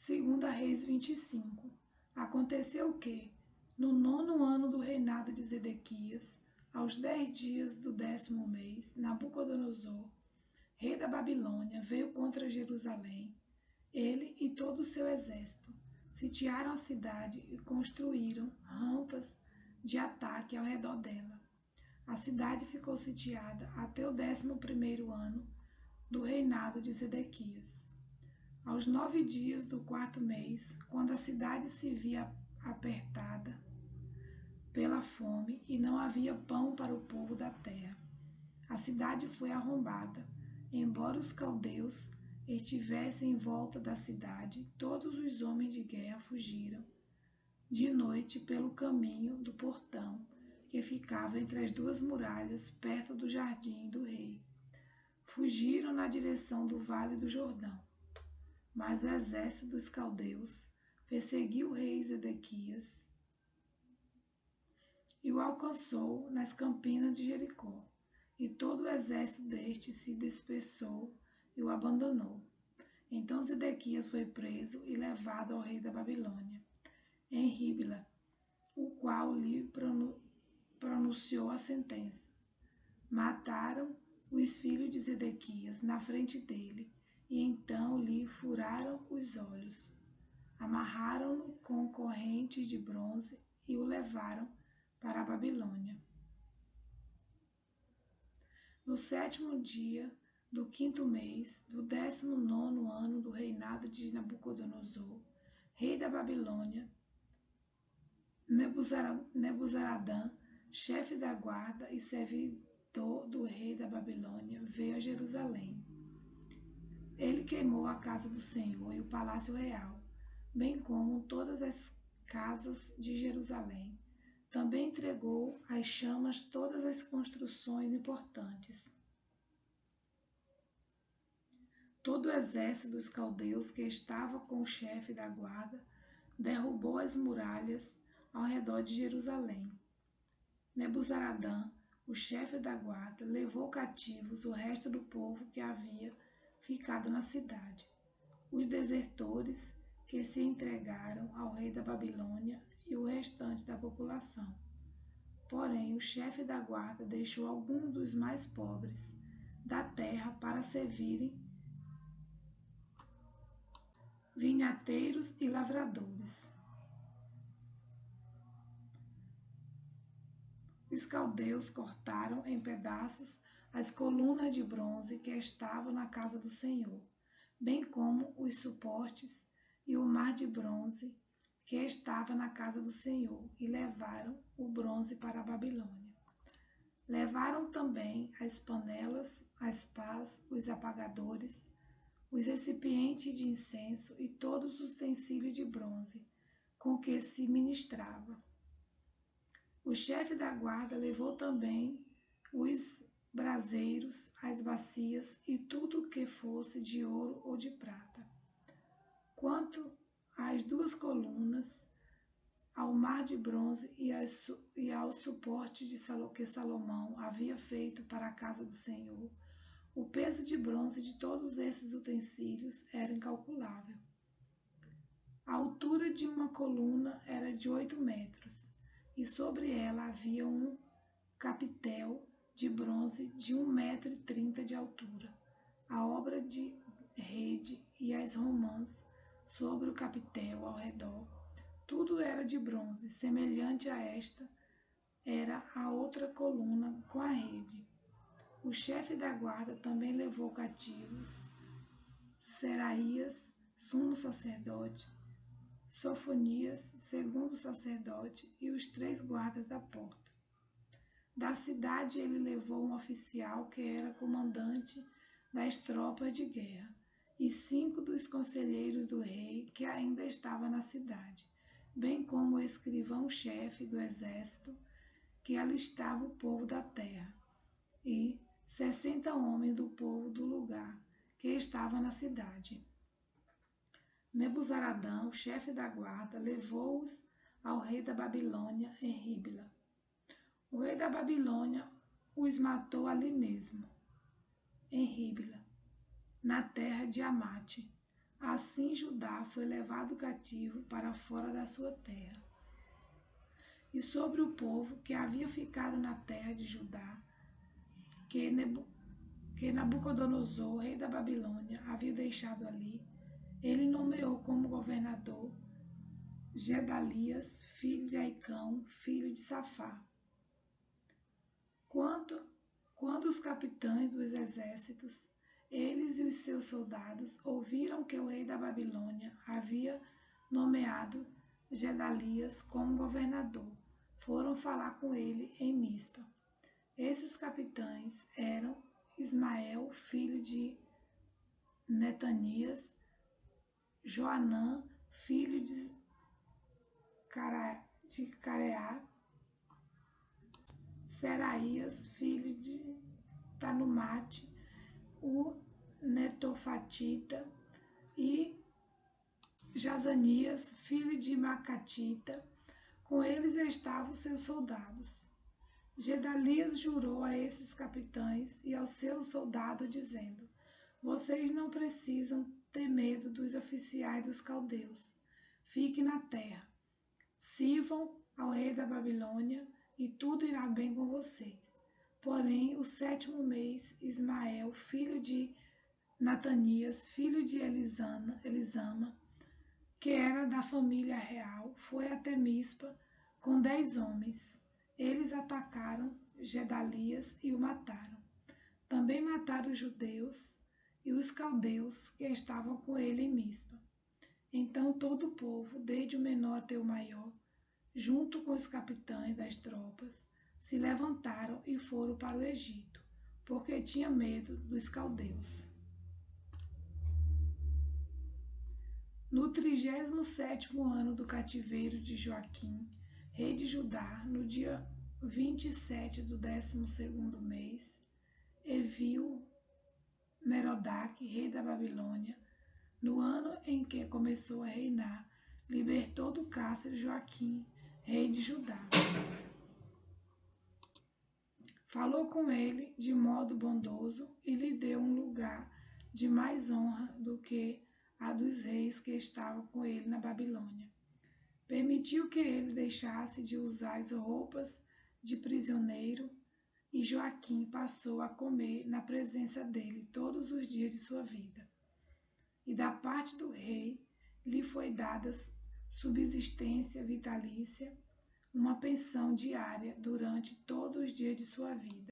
2 Reis 25. Aconteceu que, no 9º ano do reinado de Zedequias, aos 10 dias do 10º mês, Nabucodonosor, rei da Babilônia, veio contra Jerusalém. Ele e todo o seu exército sitiaram a cidade e construíram rampas de ataque ao redor dela. A cidade ficou sitiada até o 11º ano do reinado de Zedequias. Aos 9 dias do 4º mês, quando a cidade se via apertada pela fome e não havia pão para o povo da terra, a cidade foi arrombada. Embora os caldeus estivessem em volta da cidade, todos os homens de guerra fugiram de noite pelo caminho do portão, que ficava entre as duas muralhas, perto do jardim do rei. Fugiram na direção do Vale do Jordão. Mas o exército dos caldeus perseguiu o rei Zedequias e o alcançou nas campinas de Jericó. E todo o exército deste se dispersou e o abandonou. Então Zedequias foi preso e levado ao rei da Babilônia, em Ribla, o qual lhe pronunciou a sentença. Mataram os filhos de Zedequias na frente dele, e então lhe furaram os olhos. Amarraram-no com correntes de bronze e o levaram para a Babilônia. No 7º dia do 5º mês, do 19º ano do reinado de Nabucodonosor, rei da Babilônia, Nebuzaradã, chefe da guarda e servidor do rei da Babilônia, veio a Jerusalém. Ele queimou a casa do Senhor e o palácio real, bem como todas as casas de Jerusalém. Também entregou às chamas todas as construções importantes. Todo o exército dos caldeus que estava com o chefe da guarda derrubou as muralhas ao redor de Jerusalém. Nebuzaradã, o chefe da guarda, levou cativos o resto do povo que havia ficado na cidade, os desertores que se entregaram ao rei da Babilônia e o restante da população. Porém, o chefe da guarda deixou alguns dos mais pobres da terra para servirem vinhateiros e lavradores. Os caldeus cortaram em pedaços as colunas de bronze que estavam na casa do Senhor, bem como os suportes e o mar de bronze que estava na casa do Senhor, e levaram o bronze para a Babilônia. Levaram também as panelas, as pás, os apagadores, os recipientes de incenso e todos os utensílios de bronze com que se ministrava. O chefe da guarda levou também os braseiros, as bacias e tudo o que fosse de ouro ou de prata. Quanto às 2 colunas, ao mar de bronze e ao suporte que Salomão havia feito para a casa do Senhor, o peso de bronze de todos esses utensílios era incalculável. A altura de uma coluna era de 8 metros, e sobre ela havia um capitel de bronze de 1,30 m de altura. A obra de rede e as romãs sobre o capitel ao redor, tudo era de bronze. Semelhante a esta era a outra coluna com a rede. O chefe da guarda também levou cativos Seraías, sumo sacerdote, Sofonias, segundo sacerdote, e os 3 guardas da porta. Da cidade ele levou um oficial que era comandante das tropas de guerra, e 5 dos conselheiros do rei que ainda estavam na cidade, bem como o escrivão-chefe do exército que alistava o povo da terra, e 60 homens do povo do lugar que estavam na cidade. Nebuzaradã, o chefe da guarda, levou-os ao rei da Babilônia em Ribla. O rei da Babilônia os matou ali mesmo, em Ribla, na terra de Amate, Assim Judá foi levado cativo para fora da sua terra. E sobre o povo que havia ficado na terra de Judá, que Nabucodonosor, rei da Babilônia, havia deixado ali, ele nomeou como governador Gedalias, filho de Aicão, filho de Safá. Quando os capitães dos exércitos, eles e os seus soldados, ouviram que o rei da Babilônia havia nomeado Gedalias como governador, foram falar com ele em Mispa. Esses capitães eram Ismael, filho de Netanias, Joanã, filho de Careá, Seraías, filho de Tanumate, o Netofatita, e Jazanias, filho de Macatita. Com eles estavam seus soldados. Gedalias jurou a esses capitães e aos seus soldados, dizendo: vocês não precisam ter medo dos oficiais dos caldeus. Fiquem na terra, sirvam ao rei da Babilônia, e tudo irá bem com vocês. Porém, o 7º mês, Ismael, filho de Natanias, filho de Elisama, que era da família real, foi até Mispa com 10 homens. Eles atacaram Gedalias e o mataram. Também mataram os judeus e os caldeus que estavam com ele em Mispa. Então todo o povo, desde o menor até o maior, junto com os capitães das tropas, se levantaram e foram para o Egito, porque tinha medo dos caldeus. No 37º ano do cativeiro de Joaquim, rei de Judá, no dia 27 do 12º mês, Evil Merodach, rei da Babilônia, no ano em que começou a reinar, libertou do cárcere Joaquim, rei de Judá. Falou com ele de modo bondoso e lhe deu um lugar de mais honra do que a dos reis que estavam com ele na Babilônia. Permitiu que ele deixasse de usar as roupas de prisioneiro, e Joaquim passou a comer na presença dele todos os dias de sua vida. E da parte do rei lhe foi dada subsistência vitalícia, uma pensão diária durante todos os dias de sua vida.